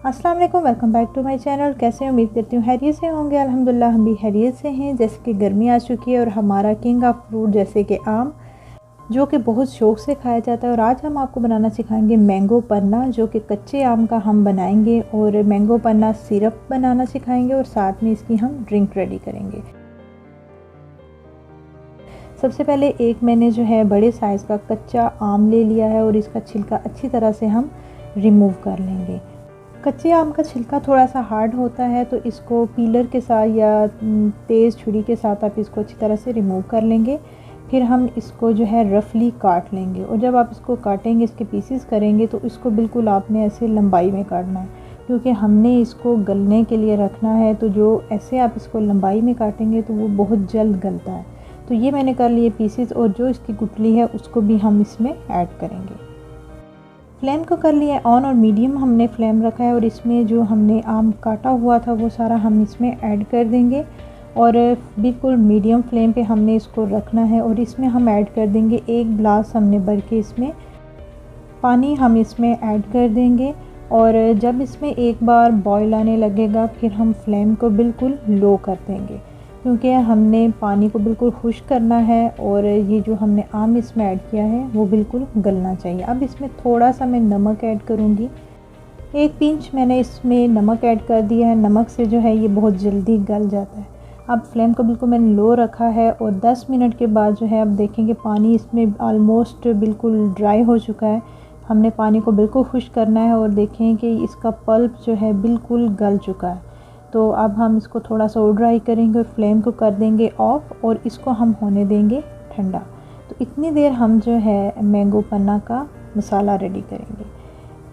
अस्सलाम वालेकुम, welcome back to my channel. कैसे उम्मीद करती हूँ खैरियत से होंगे। अल्हम्दुलिल्लाह हम भी खैरियत से हैं। जैसे कि गर्मी आ चुकी है और हमारा किंग ऑफ फ्रूट जैसे कि आम, जो कि बहुत शौक़ से खाया जाता है। और आज हम आपको बनाना सिखाएंगे मैंगो पन्ना, जो कि कच्चे आम का हम बनाएंगे और मैंगो पन्ना सिरप बनाना सिखाएंगे और साथ में इसकी हम ड्रिंक रेडी करेंगे। सबसे पहले एक मैंने जो है बड़े साइज़ का कच्चा आम ले लिया है और इसका छिलका अच्छी तरह से हम रिमूव कर लेंगे। कच्चे आम का छिलका थोड़ा सा हार्ड होता है, तो इसको पीलर के साथ या तेज़ छुरी के साथ आप इसको अच्छी तरह से रिमूव कर लेंगे। फिर हम इसको जो है रफली काट लेंगे और जब आप इसको काटेंगे, इसके पीसेस करेंगे, तो इसको बिल्कुल आपने ऐसे लंबाई में काटना है, क्योंकि हमने इसको गलने के लिए रखना है। तो जो ऐसे आप इसको लंबाई में काटेंगे तो वो बहुत जल्द गलता है। तो ये मैंने कर लिए पीसेस और जो इसकी गुठली है उसको भी हम इसमें ऐड करेंगे। फ्लेम को कर लिया ऑन और मीडियम हमने फ्लेम रखा है और इसमें जो हमने आम काटा हुआ था वो सारा हम इसमें ऐड कर देंगे और बिल्कुल मीडियम फ्लेम पे हमने इसको रखना है। और इसमें हम ऐड कर देंगे 1 गिलास हमने भर के इसमें पानी हम इसमें ऐड कर देंगे। और जब इसमें एक बार बॉईल आने लगेगा फिर हम फ्लेम को बिल्कुल लो कर देंगे, क्योंकि हमने पानी को बिल्कुल खुश्क करना है और ये जो हमने आम इसमें ऐड किया है वो बिल्कुल गलना चाहिए। अब इसमें थोड़ा सा मैं नमक ऐड करूँगी, 1 पिंच मैंने इसमें नमक ऐड कर दिया है। नमक से जो है ये बहुत जल्दी गल जाता है। अब फ्लेम को बिल्कुल मैंने लो रखा है और 10 मिनट के बाद जो है अब देखेंगे पानी इसमें ऑलमोस्ट बिल्कुल ड्राई हो चुका है। हमने पानी को बिल्कुल खुश्क करना है और देखें कि इसका पल्प जो है बिल्कुल गल चुका है। तो अब हम इसको थोड़ा सा और ड्राई करेंगे और फ्लेम को कर देंगे ऑफ और इसको हम होने देंगे ठंडा। तो इतनी देर हम जो है मैंगो पन्ना का मसाला रेडी करेंगे।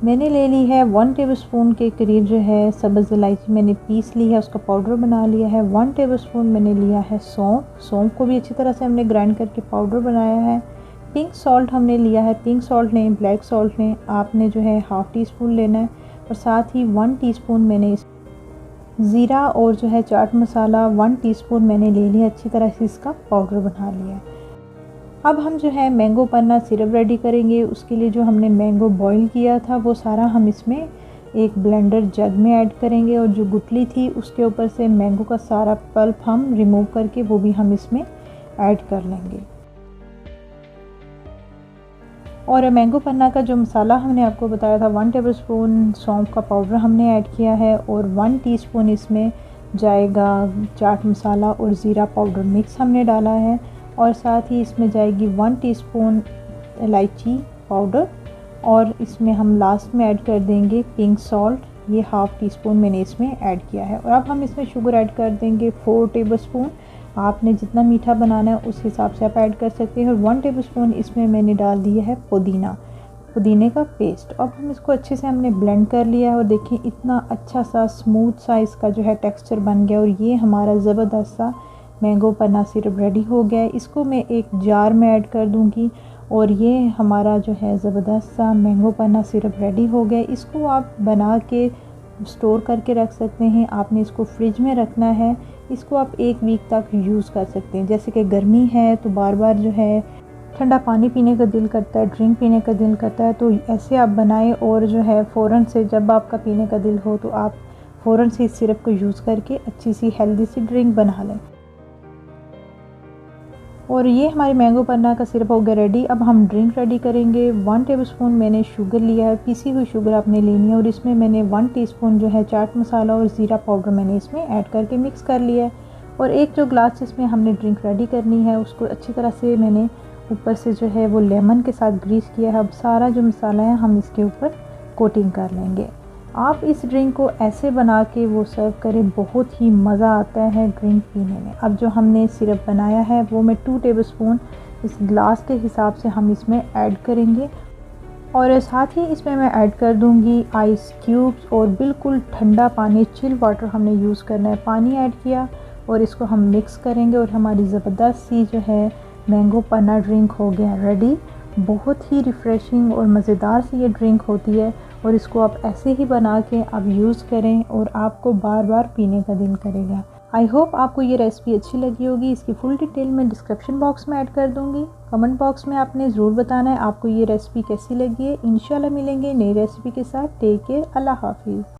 मैंने ले ली है 1 टेबलस्पून के करीब जो है सब्ज़ इलायची मैंने पीस ली है, उसका पाउडर बना लिया है। 1 टेबलस्पून मैंने लिया है सौंफ को भी अच्छी तरह से हमने ग्राइंड करके पाउडर बनाया है। पिंक सॉल्ट हमने लिया है, पिंक सॉल्ट लें, ब्लैक सॉल्ट लें, आपने जो है 1/2 टीस्पून लेना है। और साथ ही 1 टीस्पून मैंने ज़ीरा और जो है चाट मसाला 1 टीस्पून मैंने ले लिया, अच्छी तरह से इसका पाउडर बना लिया है। अब हम जो है मैंगो पन्ना सिरप रेडी करेंगे। उसके लिए जो हमने मैंगो बॉईल किया था वो सारा हम इसमें एक ब्लेंडर जग में ऐड करेंगे और जो गुठली थी उसके ऊपर से मैंगो का सारा पल्प हम रिमूव करके वो भी हम इसमें ऐड कर लेंगे। और मैंगो पन्ना का जो मसाला हमने आपको बताया था 1 टेबलस्पून सौंफ का पाउडर हमने ऐड किया है और 1 टीस्पून इसमें जाएगा चाट मसाला और ज़ीरा पाउडर मिक्स हमने डाला है। और साथ ही इसमें जाएगी 1 टीस्पून इलायची पाउडर और इसमें हम लास्ट में ऐड कर देंगे पिंक सॉल्ट, ये 1/2 टीस्पून मैंने इसमें ऐड किया है। और अब हम इसमें शुगर ऐड कर देंगे 4 टेबलस्पून। आपने जितना मीठा बनाना है उस हिसाब से आप ऐड कर सकते हैं। और 1 टेबलस्पून इसमें मैंने डाल दिया है पुदीने का पेस्ट। अब हम इसको अच्छे से हमने ब्लेंड कर लिया है और देखिए इतना अच्छा सा स्मूथ सा इसका जो है टेक्सचर बन गया और ये हमारा ज़बरदस्त सा मैंगो पन्ना सिरप रेडी हो गया है। इसको मैं एक जार में ऐड कर दूंगी और ये हमारा जो है ज़बरदस्त सा मैंगो पन्ना सिरप रेडी हो गया। इसको आप बना के स्टोर करके रख सकते हैं। आपने इसको फ्रिज में रखना है, इसको आप 1 वीक तक यूज़ कर सकते हैं। जैसे कि गर्मी है तो बार बार जो है ठंडा पानी पीने का दिल करता है, ड्रिंक पीने का दिल करता है, तो ऐसे आप बनाएं और जो है फ़ौरन से जब आपका पीने का दिल हो तो आप फ़ौरन से इस सिरप को यूज़ करके अच्छी सी हेल्दी सी ड्रिंक बना लें। और ये हमारी मैंगो पन्ना का सिरप हो गया रेडी। अब हम ड्रिंक रेडी करेंगे। 1 टेबलस्पून मैंने शुगर लिया है, पीसी हुई शुगर आपने लेनी है और इसमें मैंने 1 टीस्पून जो है चाट मसाला और ज़ीरा पाउडर मैंने इसमें ऐड करके मिक्स कर लिया है। और एक जो ग्लास जिसमें हमने ड्रिंक रेडी करनी है उसको अच्छी तरह से मैंने ऊपर से जो है वो लेमन के साथ ग्रीस किया है। अब सारा जो मसाला है हम इसके ऊपर कोटिंग कर लेंगे। आप इस ड्रिंक को ऐसे बना के वो सर्व करें, बहुत ही मज़ा आता है ड्रिंक पीने में। अब जो हमने सिरप बनाया है वो मैं 2 टेबलस्पून इस ग्लास के हिसाब से हम इसमें ऐड करेंगे और साथ ही इसमें मैं ऐड कर दूंगी आइस क्यूब्स और बिल्कुल ठंडा पानी, चिल वाटर हमने यूज़ करना है। पानी ऐड किया और इसको हम मिक्स करेंगे और हमारी ज़बरदस्त सी जो है मैंगो पन्ना ड्रिंक हो गया रेडी। बहुत ही रिफ़्रेशिंग और मज़ेदार सी ये ड्रिंक होती है और इसको आप ऐसे ही बना के आप यूज़ करें और आपको बार बार पीने का दिल करेगा। आई होप आपको ये रेसिपी अच्छी लगी होगी। इसकी फुल डिटेल मैं डिस्क्रिप्शन बॉक्स में ऐड कर दूँगी। कमेंट बॉक्स में आपने ज़रूर बताना है आपको ये रेसिपी कैसी लगी है। इंशाल्लाह मिलेंगे नई रेसिपी के साथ। टेक केयर, अल्लाह हाफिज़।